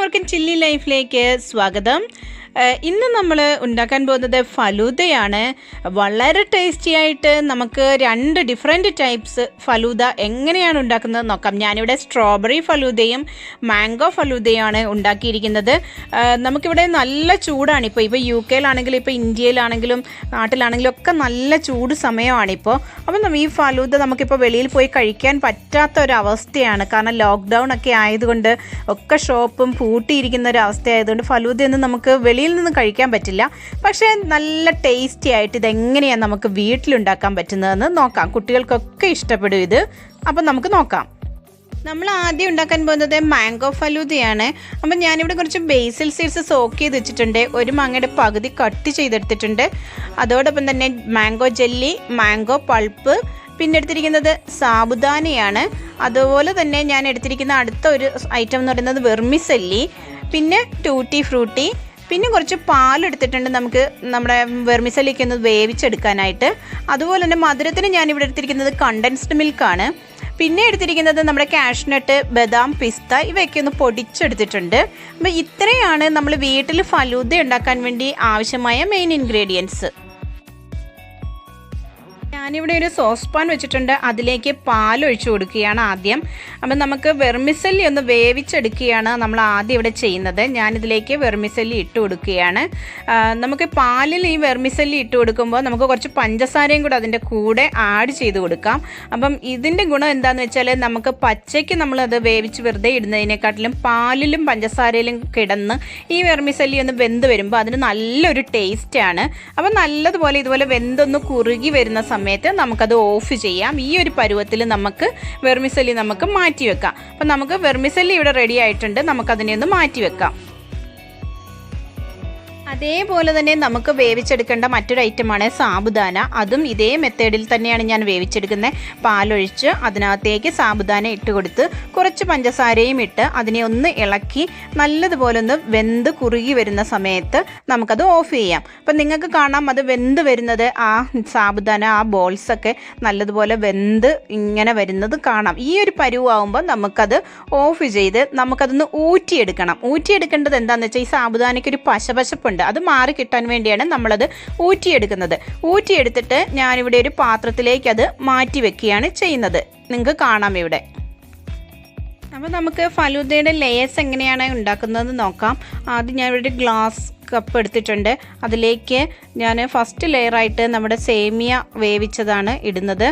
എല്ലാവർക്കും ചില്ലി ലൈഫിലേക്ക് സ്വാഗതം. ഇന്ന് നമ്മൾ ഉണ്ടാക്കാൻ പോകുന്നത് ഫലൂദയാണ്. വളരെ ടേസ്റ്റി ആയിട്ട് നമുക്ക് 2 ഡിഫറെൻറ്റ് ടൈപ്സ് ഫലൂദ എങ്ങനെയാണ് ഉണ്ടാക്കുന്നത് നോക്കാം. ഞാനിവിടെ സ്ട്രോബെറി ഫലൂദയും മാംഗോ ഫലൂദയാണ് ഉണ്ടാക്കിയിരിക്കുന്നത്. നമുക്കിവിടെ നല്ല ചൂടാണ്. ഇപ്പോൾ UK-യിലാണെങ്കിലും ഇപ്പോൾ ഇന്ത്യയിലാണെങ്കിലും നാട്ടിലാണെങ്കിലും ഒക്കെ നല്ല ചൂട് സമയമാണിപ്പോൾ. അപ്പം ഈ ഫലൂദ നമുക്കിപ്പോൾ വെളിയിൽ പോയി കഴിക്കാൻ പറ്റാത്ത ഒരവസ്ഥയാണ്. കാരണം ലോക്ക്ഡൗൺ ഒക്കെ ആയതുകൊണ്ട് ഒക്കെ ഷോപ്പും പൂട്ടിയിരിക്കുന്ന ഒരു അവസ്ഥയായതുകൊണ്ട് ഫലൂദയൊന്നും നമുക്ക് വെളിയിൽ നിന്ന് കഴിക്കാൻ പറ്റില്ല. പക്ഷേ നല്ല ടേസ്റ്റി ആയിട്ട് ഇതെങ്ങനെയാണ് നമുക്ക് വീട്ടിലുണ്ടാക്കാൻ പറ്റുന്നതെന്ന് നോക്കാം. കുട്ടികൾക്കൊക്കെ ഇഷ്ടപ്പെടും ഇത്. അപ്പം നമുക്ക് നോക്കാം. നമ്മൾ ആദ്യം ഉണ്ടാക്കാൻ പോകുന്നത് മാംഗോ ഫലൂദയാണ്. അപ്പം ഞാനിവിടെ കുറച്ച് ബേസിൽ സീഡ്സ് സോക്ക് ചെയ്ത് വെച്ചിട്ടുണ്ട്. ഒരു മാങ്ങയുടെ പകുതി കട്ട് ചെയ്തെടുത്തിട്ടുണ്ട്. അതോടൊപ്പം തന്നെ മാംഗോ ജെല്ലി, മാംഗോ പൾപ്പ്, പിന്നെ എടുത്തിരിക്കുന്നത് സാബുദാനയാണ്. അതുപോലെ തന്നെ ഞാൻ എടുത്തിരിക്കുന്ന അടുത്ത ഒരു ഐറ്റം എന്ന് പറയുന്നത് വെർമിസെല്ലി, പിന്നെ ടൂട്ടി ഫ്രൂട്ടി, പിന്നെ കുറച്ച് പാലെടുത്തിട്ടുണ്ട് നമുക്ക് നമ്മുടെ വെർമിസെല്ലിക്ക് ഒന്ന് വേവിച്ചെടുക്കാനായിട്ട്. അതുപോലെ തന്നെ മധുരത്തിന് ഞാനിവിടെ എടുത്തിരിക്കുന്നത് കണ്ടൻസ്ഡ് മിൽക്കാണ്. പിന്നെ എടുത്തിരിക്കുന്നത് നമ്മുടെ കാഷ്നട്ട്, ബദാം, പിസ്ത ഇവയൊക്കെ ഒന്ന് പൊടിച്ചെടുത്തിട്ടുണ്ട്. അപ്പോൾ ഇത്രയാണ് നമ്മൾ വീട്ടിൽ ഫലൂദ ഉണ്ടാക്കാൻ വേണ്ടി ആവശ്യമായ മെയിൻ ഇൻഗ്രീഡിയൻസ്. ഞാനിവിടെ ഒരു സോസ് പാൻ വെച്ചിട്ടുണ്ട്. അതിലേക്ക് പാലൊഴിച്ച് കൊടുക്കുകയാണ് ആദ്യം. അപ്പം നമുക്ക് വെർമിസെല്ലി ഒന്ന് വേവിച്ചെടുക്കുകയാണ് നമ്മൾ ആദ്യം ഇവിടെ ചെയ്യുന്നത്. ഞാനിതിലേക്ക് വെർമിസെല്ലി ഇട്ട് കൊടുക്കുകയാണ്. നമുക്ക് പാലിൽ ഈ വെർമിസെല്ലി ഇട്ട് കൊടുക്കുമ്പോൾ നമുക്ക് കുറച്ച് പഞ്ചസാരയും കൂടെ അതിൻ്റെ കൂടെ ആഡ് ചെയ്ത് കൊടുക്കാം. അപ്പം ഇതിൻ്റെ ഗുണം എന്താണെന്ന് വെച്ചാൽ നമുക്ക് പച്ചയ്ക്ക് നമ്മളത് വേവിച്ച് വെറുതെ ഇടുന്നതിനെക്കാട്ടിലും പാലിലും പഞ്ചസാരയിലും കിടന്ന് ഈ വെർമിസെല്ലി ഒന്ന് വെന്ത് വരുമ്പോൾ അതിന് നല്ലൊരു ടേസ്റ്റാണ്. അപ്പം നല്ലതുപോലെ ഇതുപോലെ വെന്തൊന്ന് കുറുകി വരുന്ന സമയത്ത് നമുക്കത് ഓഫ് ചെയ്യാം. ഈ ഒരു പരുവത്തിൽ നമുക്ക് വെർമിസെല്ലി നമുക്ക് മാറ്റി വെക്കാം. അപ്പം നമുക്ക് വെർമിസെല്ലി ഇവിടെ റെഡി ആയിട്ടുണ്ട്. നമുക്കതിനെ ഒന്ന് മാറ്റി വെക്കാം. അതേപോലെ തന്നെ നമുക്ക് വേവിച്ചെടുക്കേണ്ട മറ്റൊരു ഐറ്റമാണ് സാബുദാന. അതും ഇതേ മെത്തേഡിൽ തന്നെയാണ് ഞാൻ വേവിച്ചെടുക്കുന്നത്. പാലൊഴിച്ച് അതിനകത്തേക്ക് സാബുദാന ഇട്ട് കൊടുത്ത് കുറച്ച് പഞ്ചസാരയും ഇട്ട് അതിനെ ഒന്ന് ഇളക്കി നല്ലതുപോലെ ഒന്ന് വെന്ത് കുറുകി വരുന്ന സമയത്ത് നമുക്കത് ഓഫ് ചെയ്യാം. അപ്പം നിങ്ങൾക്ക് കാണാം അത് വെന്ത് വരുന്നത്, ആ സാബുദാന ആ ബോൾസൊക്കെ നല്ലതുപോലെ വെന്ത് ഇങ്ങനെ വരുന്നത് കാണാം. ഈ ഒരു പരുവാകുമ്പോൾ നമുക്കത് ഓഫ് ചെയ്ത് നമുക്കതൊന്ന് ഊറ്റിയെടുക്കണം. ഊറ്റിയെടുക്കേണ്ടത് എന്താണെന്ന് വെച്ചാൽ ഈ സാബുദാനയ്ക്കൊരു പശപശപ്പുണ്ട്. അത് മാറി കിട്ടാൻ വേണ്ടിയാണ് നമ്മളത് ഊറ്റിയെടുക്കുന്നത്. ഊറ്റിയെടുത്തിട്ട് ഞാനിവിടെ ഒരു പാത്രത്തിലേക്ക് അത് മാറ്റി വെക്കുകയാണ് ചെയ്യുന്നത്. നിങ്ങൾക്ക് കാണാം ഇവിടെ. അപ്പോൾ നമുക്ക് ഫലൂദയുടെ ലെയേഴ്സ് എങ്ങനെയാണ് ഉണ്ടാക്കുന്നതെന്ന് നോക്കാം. ആദ്യം ഞാനിവിടെ ഒരു ഗ്ലാസ് കപ്പ് എടുത്തിട്ടുണ്ട്. അതിലേക്ക് ഞാൻ ഫസ്റ്റ് ലെയറായിട്ട് നമ്മുടെ സേമിയ വേവിച്ചതാണ് ഇടുന്നത്.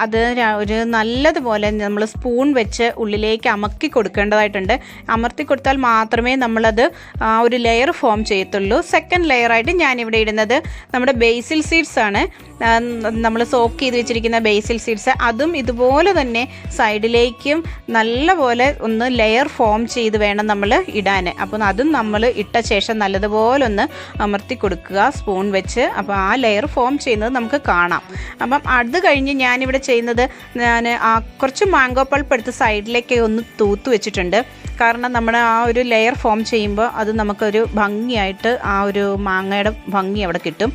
അത് ഒരു നല്ലതുപോലെ നമ്മൾ സ്പൂൺ വെച്ച് ഉള്ളിലേക്ക് അമർത്തി കൊടുക്കേണ്ടതായിട്ടുണ്ട്. അമർത്തി കൊടുത്താൽ മാത്രമേ നമ്മളത് ആ ഒരു ലെയർ ഫോം ചെയ്യത്തുള്ളൂ. സെക്കൻഡ് ലെയറായിട്ട് ഞാനിവിടെ ഇടുന്നത് നമ്മുടെ ബേസിൽ സീഡ്സ് ആണ്. നമ്മൾ സോക്ക് ചെയ്ത് വെച്ചിരിക്കുന്ന ബേസിൽ സീഡ്സ്, അതും ഇതുപോലെ തന്നെ സൈഡിലേക്കും നല്ലപോലെ ഒന്ന് ലെയർ ഫോം ചെയ്ത് വേണം നമ്മൾ ഇടാൻ. അപ്പം അതും നമ്മൾ ഇട്ട ശേഷം നല്ലതുപോലെ ഒന്ന് അമർത്തി കൊടുക്കുക സ്പൂൺ വെച്ച്. അപ്പോൾ ആ ലെയർ ഫോം ചെയ്യുന്നത് നമുക്ക് കാണാം. അപ്പം അത് കഴിഞ്ഞ് ഞാനിവിടെ ചെയ്യുന്നത്, ഞാൻ കുറച്ച് മാംഗോ പൾപ്പ് എടുത്ത് സൈഡിലേക്ക് ഒന്ന് തൂത്ത് വെച്ചിട്ടുണ്ട്. കാരണം നമ്മുടെ ആ ഒരു ലെയർ ഫോം ചെയ്യുമ്പോൾ അത് നമുക്കൊരു ഭംഗിയായിട്ട് ആ ഒരു മാങ്ങയുടെ ഭംഗി അവിടെ കിട്ടും.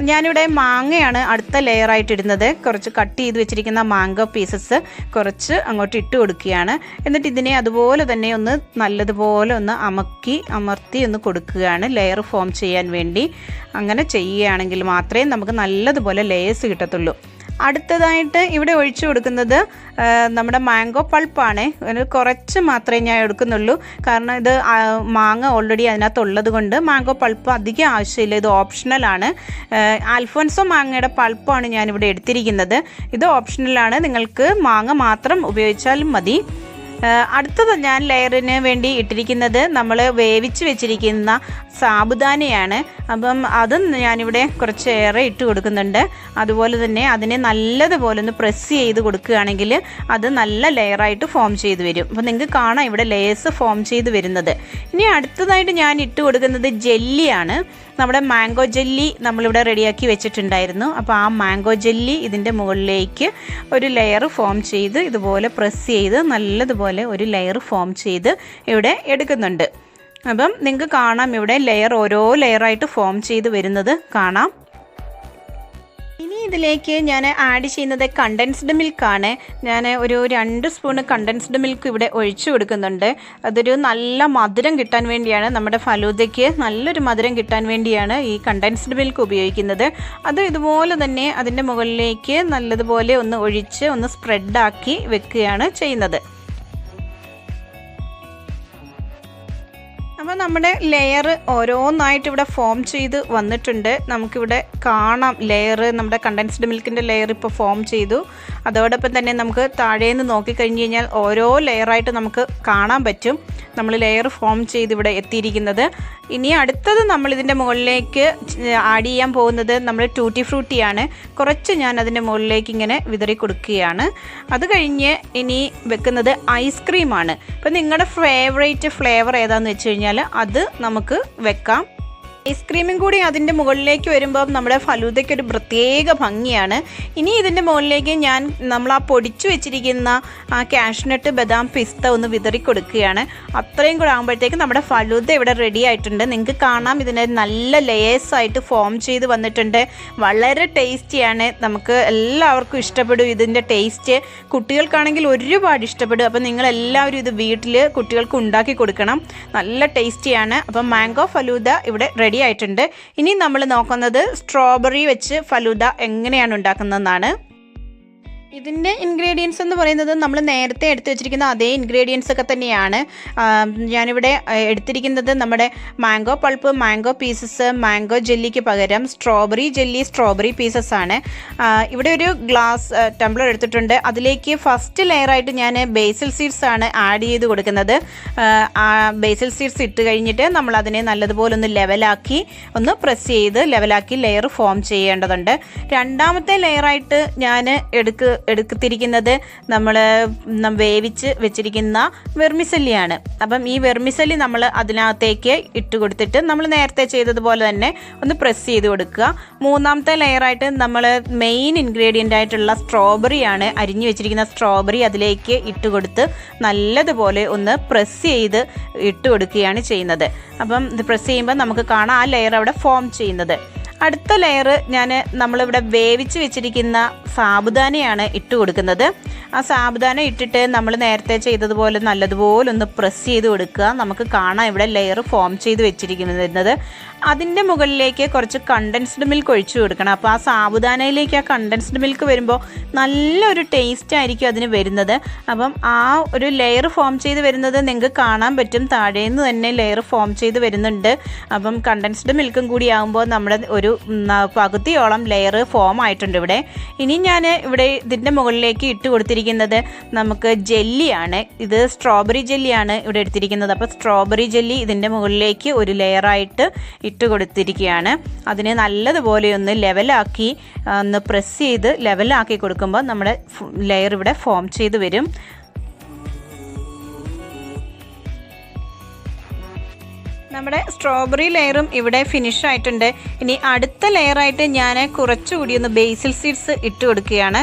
ഞാനിവിടെ മാങ്ങയാണ് അടുത്ത ലെയറായിട്ട് ഇടുന്നത്. കുറച്ച് കട്ട് ചെയ്ത് വെച്ചിരിക്കുന്ന മാംഗോ പീസസ് കുറച്ച് അങ്ങോട്ട് ഇട്ട് കൊടുക്കുകയാണ്. എന്നിട്ട് ഇതിനെ അതുപോലെ തന്നെ ഒന്ന് നല്ലതുപോലെ ഒന്ന് അമർത്തി ഒന്ന് കൊടുക്കുകയാണ് ലെയർ ഫോം ചെയ്യാൻ വേണ്ടി. അങ്ങനെ ചെയ്യുകയാണെങ്കിൽ മാത്രമേ നമുക്ക് നല്ലതുപോലെ ലെയേഴ്സ് കിട്ടത്തുള്ളൂ. അടുത്തതായിട്ട് ഇവിടെ ഒഴിച്ചു കൊടുക്കുന്നത് നമ്മുടെ മാംഗോ പൾപ്പാണ്. കുറച്ച് മാത്രമേ ഞാൻ എടുക്കുന്നുള്ളൂ. കാരണം ഇത് മാങ്ങ ഓൾറെഡി അതിനകത്തുള്ളത് കൊണ്ട് മാംഗോ പൾപ്പ് അധികം ആവശ്യമില്ല. ഇത് ഓപ്ഷണലാണ്. അൽഫോൻസോ മാങ്ങയുടെ പൾപ്പാണ് ഞാനിവിടെ എടുത്തിരിക്കുന്നത്. ഇത് ഓപ്ഷണലാണ്. നിങ്ങൾക്ക് മാങ്ങ മാത്രം ഉപയോഗിച്ചാലും മതി. അടുത്തത് ഞാൻ ലെയറിന് വേണ്ടി ഇട്ടിരിക്കുന്നത് നമ്മൾ വേവിച്ച് വെച്ചിരിക്കുന്ന സാബുദാനയാണ്. അപ്പം അതും ഞാനിവിടെ കുറച്ചേറെ ഇട്ട് കൊടുക്കുന്നുണ്ട്. അതുപോലെ തന്നെ അതിനെ നല്ലതുപോലെ ഒന്ന് പ്രസ് ചെയ്ത് കൊടുക്കുകയാണെങ്കിൽ അത് നല്ല ലെയറായിട്ട് ഫോം ചെയ്ത് വരും. അപ്പം നിങ്ങൾക്ക് കാണാം ഇവിടെ ലെയേഴ്സ് ഫോം ചെയ്ത് വരുന്നത്. ഇനി അടുത്തതായിട്ട് ഞാൻ ഇട്ട് കൊടുക്കുന്നത് ജെല്ലിയാണ്. നമ്മുടെ മാംഗോ ജെല്ലി നമ്മളിവിടെ റെഡിയാക്കി വെച്ചിട്ടുണ്ടായിരുന്നു. അപ്പോൾ ആ മാംഗോ ജെല്ലി ഇതിൻ്റെ മുകളിലേക്ക് ഒരു ലെയർ ഫോം ചെയ്ത് ഇതുപോലെ പ്രസ് ചെയ്ത് നല്ലതുപോലെ ഒരു ലെയർ ഫോം ചെയ്ത് ഇവിടെ എടുക്കുന്നുണ്ട്. അപ്പം നിങ്ങൾക്ക് കാണാം ഇവിടെ ഓരോ ലെയറായിട്ട് ഫോം ചെയ്ത് വരുന്നത് കാണാം. ഇതിലേക്ക് ഞാൻ ആഡ് ചെയ്യുന്നത് കണ്ടൻസ്ഡ് മിൽക്കാണ്. ഞാൻ ഒരു 2 സ്പൂണ് കണ്ടൻസ്ഡ് മിൽക്ക് ഇവിടെ ഒഴിച്ചു കൊടുക്കുന്നുണ്ട്. അതൊരു നല്ല മധുരം കിട്ടാൻ വേണ്ടിയാണ്, നമ്മുടെ ഫലൂദയ്ക്ക് നല്ലൊരു മധുരം കിട്ടാൻ വേണ്ടിയാണ് ഈ കണ്ടൻസ്ഡ് മിൽക്ക് ഉപയോഗിക്കുന്നത്. അത് ഇതുപോലെ തന്നെ അതിൻ്റെ മുകളിലേക്ക് നല്ലതുപോലെ ഒന്ന് ഒഴിച്ച് ഒന്ന് സ്പ്രെഡാക്കി വെക്കുകയാണ് ചെയ്യുന്നത്. അപ്പോൾ നമ്മുടെ ലെയർ ഓരോന്നായിട്ട് ഇവിടെ ഫോം ചെയ്ത് വന്നിട്ടുണ്ട്. നമുക്കിവിടെ കാണാം ലെയർ, നമ്മുടെ കണ്ടൻസ്ഡ് മിൽക്കിൻ്റെ ലെയർ ഇപ്പോൾ ഫോം ചെയ്തു. അതോടൊപ്പം തന്നെ നമുക്ക് താഴേന്ന് നോക്കിക്കഴിഞ്ഞ് കഴിഞ്ഞാൽ ഓരോ ലെയറായിട്ട് നമുക്ക് കാണാൻ പറ്റും നമ്മൾ ലെയർ ഫോം ചെയ്ത് ഇവിടെ എത്തിയിരിക്കുന്നത്. ഇനി അടുത്തത് നമ്മളിതിൻ്റെ മുകളിലേക്ക് ആഡ് ചെയ്യാൻ പോകുന്നത് നമ്മൾ ടൂട്ടി ഫ്രൂട്ടിയാണ്. കുറച്ച് ഞാൻ അതിൻ്റെ മുകളിലേക്ക് ഇങ്ങനെ വിതറി കൊടുക്കുകയാണ്. അത് കഴിഞ്ഞ് ഇനി വെക്കുന്നത് ഐസ്ക്രീമാണ്. അപ്പോൾ നിങ്ങളുടെ ഫേവറേറ്റ് ഫ്ലേവർ ഏതാണെന്ന് വെച്ച് കഴിഞ്ഞാൽ അത് നമുക്ക് വെക്കാം. ഐസ്ക്രീമും കൂടി അതിൻ്റെ മുകളിലേക്ക് വരുമ്പോൾ നമ്മുടെ ഫലൂദയ്ക്ക് ഒരു പ്രത്യേക ഭംഗിയാണ്. ഇനി ഇതിൻ്റെ മുകളിലേക്ക് നമ്മൾ ആ പൊടിച്ചു വെച്ചിരിക്കുന്ന ആ കാഷ്നട്ട് ബദാം പിസ്ത ഒന്ന് വിതറി കൊടുക്കുകയാണ്. അത്രയും കൂടെ ആകുമ്പോഴത്തേക്ക് നമ്മുടെ ഫലൂദ ഇവിടെ റെഡി ആയിട്ടുണ്ട്. നിങ്ങൾക്ക് കാണാം ഇതിന് നല്ല ലെയേഴ്സായിട്ട് ഫോം ചെയ്ത് വന്നിട്ടുണ്ട്. വളരെ ടേസ്റ്റിയാണ്, നമുക്ക് എല്ലാവർക്കും ഇഷ്ടപ്പെടും ഇതിൻ്റെ ടേസ്റ്റ്. കുട്ടികൾക്കാണെങ്കിൽ ഒരുപാട് ഇഷ്ടപ്പെടും. അപ്പോൾ നിങ്ങളെല്ലാവരും ഇത് വീട്ടിൽ കുട്ടികൾക്ക് ഉണ്ടാക്കി കൊടുക്കണം. നല്ല ടേസ്റ്റിയാണ്. അപ്പം മാംഗോ ഫലൂദ ഇവിടെ റെഡി ആയിട്ടുണ്ട്. ഇനി നമ്മൾ നോക്കുന്നത് സ്ട്രോബെറി വെച്ച് ഫലൂദ എങ്ങനെയാണ് ഉണ്ടാക്കുന്നതെന്നാണ്. ഇതിൻ്റെ ഇൻഗ്രീഡിയൻസ് എന്ന് പറയുന്നത് നമ്മൾ നേരത്തെ എടുത്തു വെച്ചിരിക്കുന്ന അതേ ഇൻഗ്രീഡിയൻസ് ഒക്കെ തന്നെയാണ്. ഞാനിവിടെ എടുത്തിരിക്കുന്നത് നമ്മുടെ mango pulp, mango pieces, mango ജെല്ലിക്ക് പകരം സ്ട്രോബെറി ജെല്ലി, സ്ട്രോബെറി പീസസ് ആണ്. ഇവിടെ ഒരു ഗ്ലാസ് ടംബ്ലർ എടുത്തിട്ടുണ്ട്. അതിലേക്ക് ഫസ്റ്റ് ലെയറായിട്ട് ഞാൻ ബേസിൽ സീഡ്സ് ആണ് ആഡ് ചെയ്ത് കൊടുക്കുന്നത്. ബേസിൽ സീഡ്സ് ഇട്ട് കഴിഞ്ഞിട്ട് നമ്മൾ അതിനെ നല്ലതുപോലെ ഒന്ന് ലെവലാക്കി ഒന്ന് പ്രസ് ചെയ്ത് ലെവലാക്കി ലെയർ ഫോം ചെയ്യേണ്ടതുണ്ട്. രണ്ടാമത്തെ ലെയറായിട്ട് ഞാൻ എടുത്തിരിക്കുന്നത് നമ്മൾ വേവിച്ച് വെച്ചിരിക്കുന്ന വെർമിസെല്ലിയാണ്. അപ്പം ഈ വെർമിസെല്ലി നമ്മൾ അതിനകത്തേക്ക് ഇട്ട് കൊടുത്തിട്ട് നമ്മൾ നേരത്തെ ചെയ്തതുപോലെ തന്നെ ഒന്ന് പ്രസ് ചെയ്ത് കൊടുക്കുക. മൂന്നാമത്തെ ലെയറായിട്ട് നമ്മൾ മെയിൻ ഇൻഗ്രീഡിയൻ്റ് ആയിട്ടുള്ള സ്ട്രോബെറിയാണ്, അരിഞ്ഞു വെച്ചിരിക്കുന്ന സ്ട്രോബെറി അതിലേക്ക് ഇട്ട് കൊടുത്ത് നല്ലതുപോലെ ഒന്ന് പ്രസ് ചെയ്ത് ഇട്ട് കൊടുക്കുകയാണ് ചെയ്യുന്നത്. അപ്പം ഇത് പ്രസ് ചെയ്യുമ്പോൾ നമുക്ക് കാണാം ആ ലെയർ അവിടെ ഫോം ചെയ്യുന്നത്. അടുത്ത ലെയർ നമ്മളിവിടെ വേവിച്ച് വെച്ചിരിക്കുന്ന സാബുദാനയാണ് ഇട്ട് കൊടുക്കുന്നത്. ആ സാബുദാന ഇട്ടിട്ട് നമ്മൾ നേരത്തെ ചെയ്തതുപോലെ നല്ലതുപോലെ ഒന്ന് പ്രസ് ചെയ്ത് കൊടുക്കുക. നമുക്ക് കാണാം ഇവിടെ ലെയർ ഫോം ചെയ്ത് വെച്ചിരിക്കുന്നത്. അതിൻ്റെ മുകളിലേക്ക് കുറച്ച് കണ്ടൻസ്ഡ് മിൽക്ക് ഒഴിച്ചു കൊടുക്കണം. അപ്പോൾ ആ സാബുദാനയിലേക്ക് ആ കണ്ടൻസ്ഡ് മിൽക്ക് വരുമ്പോൾ നല്ലൊരു ടേസ്റ്റ് ആയിരിക്കും അതിന് വരുന്നത്. അപ്പം ആ ഒരു ലെയർ ഫോം ചെയ്ത് വരുന്നത് നിങ്ങൾക്ക് കാണാൻ പറ്റും. താഴേന്ന് തന്നെ ലെയർ ഫോം ചെയ്ത് വരുന്നുണ്ട്. അപ്പം കണ്ടൻസ്ഡ് മിൽക്കും കൂടി ആകുമ്പോൾ നമ്മുടെ ഒരു പകുതിയോളം ലെയർ ഫോം ആയിട്ടുണ്ട് ഇവിടെ. ഇനി ഞാൻ ഇവിടെ ഇതിൻ്റെ മുകളിലേക്ക് ഇട്ട് കൊടുത്തിരിക്കുന്നത് നമുക്ക് ജെല്ലിയാണ്. ഇത് സ്ട്രോബെറി ജെല്ലിയാണ് ഇവിടെ എടുത്തിരിക്കുന്നത്. അപ്പോൾ സ്ട്രോബെറി ജെല്ലി ഇതിൻ്റെ മുകളിലേക്ക് ഒരു ലെയറായിട്ട് ഇട്ട് കൊടുത്തിരിക്കുകയാണ്. അതിനെ നല്ലതുപോലെ ഒന്ന് ലെവലാക്കി ഒന്ന് പ്രസ് ചെയ്ത് ലെവലാക്കി കൊടുക്കുമ്പോൾ നമ്മുടെ ലെയർ ഇവിടെ ഫോം ചെയ്ത് വരും. നമ്മുടെ സ്ട്രോബെറി ലെയറും ഇവിടെ ഫിനിഷ് ആയിട്ടുണ്ട്. ഇനി അടുത്ത ലെയറായിട്ട് ഞാൻ കുറച്ചുകൂടി ഒന്ന് ബേസിൽ സീഡ്സ് ഇട്ട് കൊടുക്കുകയാണ്.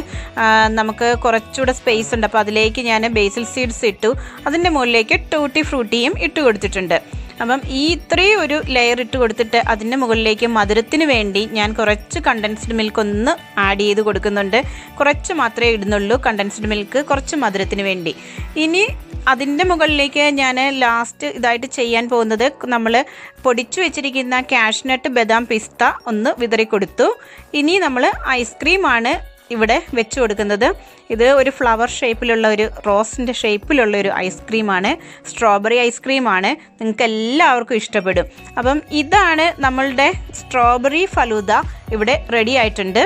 നമുക്ക് കുറച്ചുകൂടെ സ്പേസ് ഉണ്ട്, അപ്പോൾ അതിലേക്ക് ഞാൻ ബേസിൽ സീഡ്സ് ഇട്ടു. അതിൻ്റെ മുകളിലേക്ക് ടൂട്ടി ഫ്രൂട്ടിയും ഇട്ട് കൊടുത്തിട്ടുണ്ട്. അപ്പം ഈ ഇത്രയും ഒരു ലെയർ ഇട്ട് കൊടുത്തിട്ട് അതിൻ്റെ മുകളിലേക്ക് മധുരത്തിന് വേണ്ടി ഞാൻ കുറച്ച് കണ്ടൻസ്ഡ് മിൽക്ക് ഒന്ന് ആഡ് ചെയ്ത് കൊടുക്കുന്നുണ്ട്. കുറച്ച് മാത്രമേ ഇടുന്നുള്ളൂ കണ്ടൻസ്ഡ് മിൽക്ക്, കുറച്ച് മധുരത്തിന് വേണ്ടി. ഇനി അതിൻ്റെ മുകളിലേക്ക് ഞാൻ ലാസ്റ്റ് ഇതായിട്ട് ചെയ്യാൻ പോകുന്നത് നമ്മൾ പൊടിച്ചു വെച്ചിരിക്കുന്ന കാഷ്നട്ട് ബദാം പിസ്ത ഒന്ന് വിതറി കൊടുത്തു. ഇനി നമ്മൾ ഐസ്ക്രീമാണ് ഇവിടെ വെച്ച് കൊടുക്കുന്നത്. ഇത് ഒരു ഫ്ലവർ ഷേപ്പിലുള്ള ഒരു റോസിൻ്റെ ഷേപ്പിലുള്ള ഒരു ഐസ്ക്രീമാണ്, സ്ട്രോബെറി ഐസ്ക്രീമാണ്. നിങ്ങൾക്ക് എല്ലാവർക്കും ഇഷ്ടപ്പെടും. അപ്പം ഇതാണ് നമ്മളുടെ സ്ട്രോബെറി ഫലൂദ ഇവിടെ റെഡി ആയിട്ടുണ്ട്.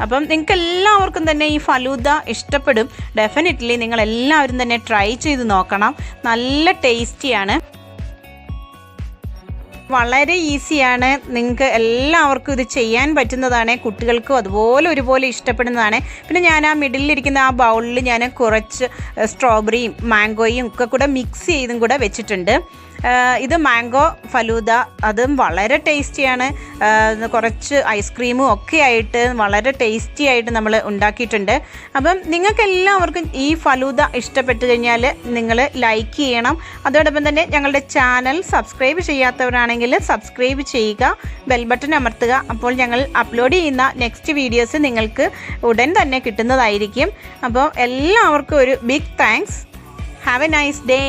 അപ്പം നിങ്ങൾക്ക് എല്ലാവർക്കും തന്നെ ഈ ഫലൂദ ഇഷ്ടപ്പെടും. ഡെഫിനറ്റ്ലി നിങ്ങളെല്ലാവരും തന്നെ ട്രൈ ചെയ്ത് നോക്കണം. നല്ല ടേസ്റ്റിയാണ്, വളരെ ഈസിയാണ്. നിങ്ങൾക്ക് എല്ലാവർക്കും ഇത് ചെയ്യാൻ പറ്റുന്നതാണ്. കുട്ടികൾക്കും അതുപോലെ ഒരുപോലെ ഇഷ്ടപ്പെടുന്നതാണ്. പിന്നെ ഞാൻ ആ മിഡിലിരിക്കുന്ന ആ ബൗളിൽ ഞാൻ കുറച്ച് സ്ട്രോബെറിയും മാംഗോയും ഒക്കെ കൂടെ മിക്സ് ചെയ്തും കൂടെ വെച്ചിട്ടുണ്ട്. ഇത് മാംഗോ ഫലൂദ, അതും വളരെ ടേസ്റ്റിയാണ്. കുറച്ച് ഐസ്ക്രീമും ഒക്കെ ആയിട്ട് വളരെ ടേസ്റ്റി ആയിട്ട് നമ്മൾ ഉണ്ടാക്കിയിട്ടുണ്ട്. അപ്പം നിങ്ങൾക്കെല്ലാവർക്കും ഈ ഫലൂദ ഇഷ്ടപ്പെട്ടു കഴിഞ്ഞാൽ നിങ്ങൾ ലൈക്ക് ചെയ്യണം. അതോടൊപ്പം തന്നെ ഞങ്ങളുടെ ചാനൽ സബ്സ്ക്രൈബ് ചെയ്യാത്തവരാണെങ്കിൽ സബ്സ്ക്രൈബ് ചെയ്യുക, ബെൽ ബട്ടൺ അമർത്തുക. അപ്പോൾ ഞങ്ങൾ അപ്ലോഡ് ചെയ്യുന്ന നെക്സ്റ്റ് വീഡിയോസ് നിങ്ങൾക്ക് ഉടൻ തന്നെ കിട്ടുന്നതായിരിക്കും. അപ്പോൾ എല്ലാവർക്കും ഒരു big thanks. Have a nice day.